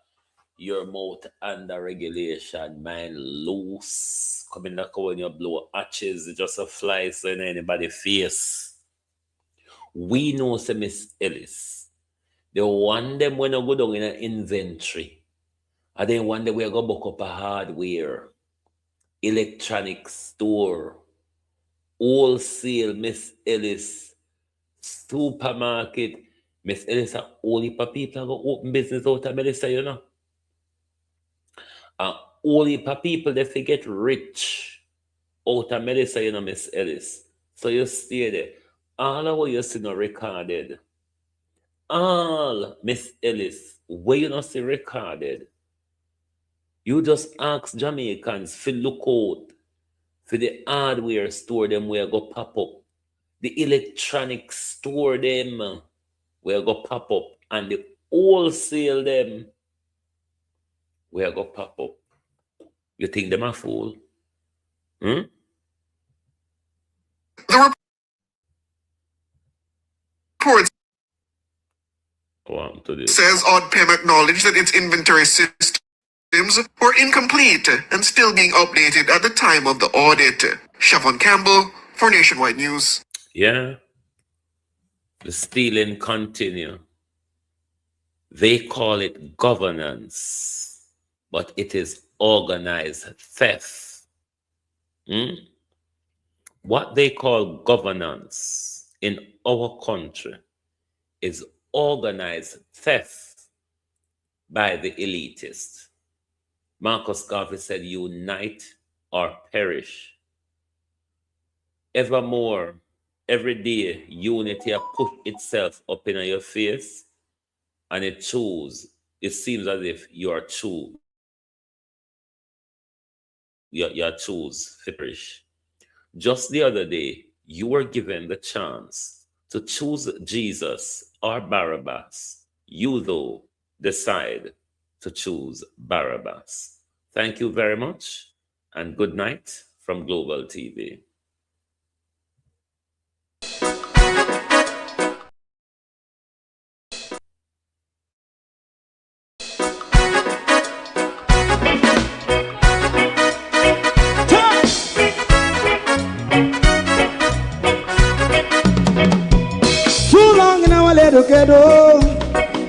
your mouth under regulation, mine loose. Coming back when you blow hatches, it just a fly so in anybody's face. We know, say Miss Ellis, the one them when you go down in an inventory, and then one day we go book up a hardware, electronic store, wholesale, Miss Ellis, supermarket. Miss Ellis, a whole heap of people go open business out of Melissa, you know. A whole heap of people they get rich out of Melissa, you know, Miss Ellis. So you stay there. All of what you see not recorded. All, Miss Ellis, where you not see recorded. You just ask Jamaicans to look out for the hardware store them where go pop up. The electronic store them where go pop up. And the wholesale them where go pop up. You think them a fool? The report says ODPEM acknowledged that its inventory systems were incomplete and still being updated at the time of the audit. Siobhan Campbell for Nationwide News. Yeah. The stealing continue. They call it governance, but it is organized theft. What they call governance in our country is organized theft by the elitists. Marcus Garvey said, unite or perish. Evermore, every day, unity put itself up in your face and it seems as if you're choose to perish. Just the other day, you were given the chance to choose Jesus or Barabbas. You, though, decide to choose Barabbas. Thank you very much, and good night from Global TV.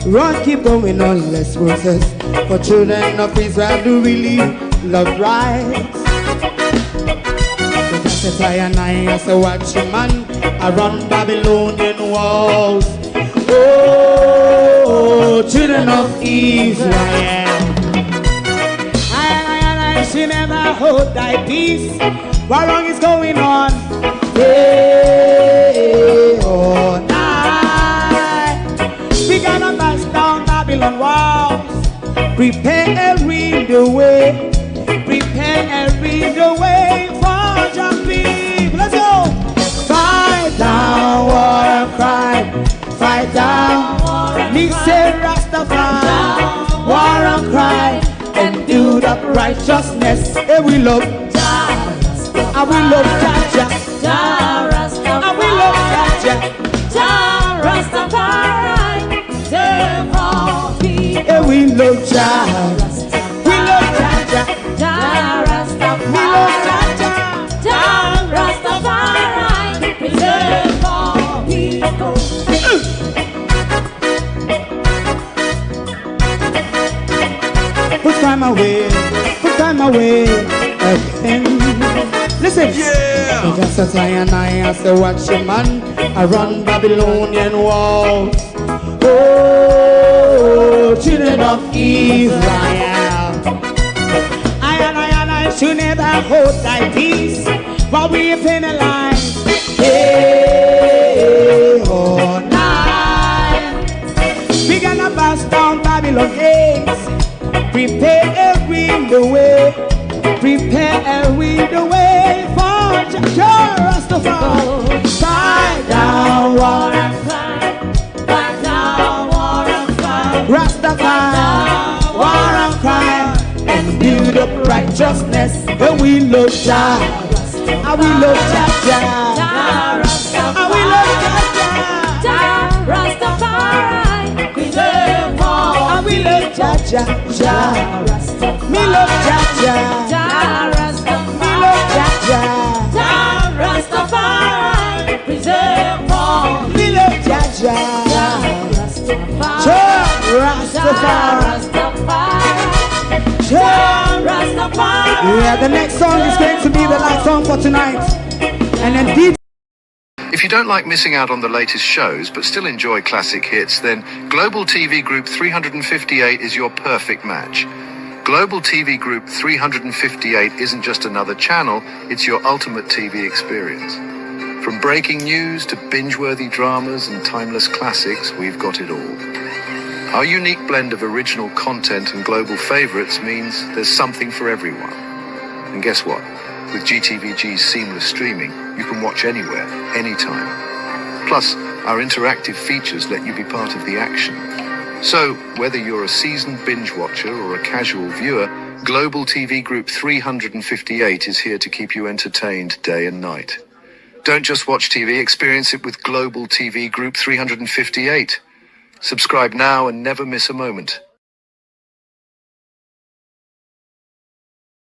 Run, keep going on, less process. For children of Israel do really love rights. So that's why I as a watchman around Babylonian walls. Oh, children of Israel, I should never hold thy peace. What wrong is going on? Hey, oh, we gonna bust down Babylon walls. Prepare the way. Prepare the way for your people. Let's go. Fight down, war and cry. Fight down, me say Rastafari. War and cry and do that righteousness. And we love Jah. And we love Jah. And we love Jah. Jah Rastafari. And we love Jah. We love Jah. Jah Rastafari. We love Jah. Jah Rastafari. Preserve all people. Put time away again. Listen. Yeah. Just as I as a watchman, I run Babylonian walls. Oh, children of Israel, I should never hold thy peace while we penalize. Hey, oh, night. We gonna bust down Babylon gates. Prepare the way. Prepare the way for Jah Rastafari. Fight down, war and cry. righteousness, and we love Jah. And we love Jah Jah. And we love Jah Jah. Rastafari, preserve all. And we love Jah Jah Jah. Me love Jah Jah. Me love Jah Jah. Rastafari, preserve all. Me love Jah Jah. Rastafari. Yeah, the next song is going to be the last song for tonight. And then If you don't like missing out on the latest shows but still enjoy classic hits, then Global TV Group 358 is your perfect match. Global TV Group 358 isn't just another channel, it's your ultimate TV experience. From breaking news to binge-worthy dramas and timeless classics, we've got it all. Our unique blend of original content and global favorites means there's something for everyone. And guess what? With GTVG's seamless streaming, you can watch anywhere, anytime. Plus, our interactive features let you be part of the action. So, whether you're a seasoned binge watcher or a casual viewer, Global TV Group 358 is here to keep you entertained day and night. Don't just watch TV, experience it with Global TV Group 358. Subscribe now and never miss a moment.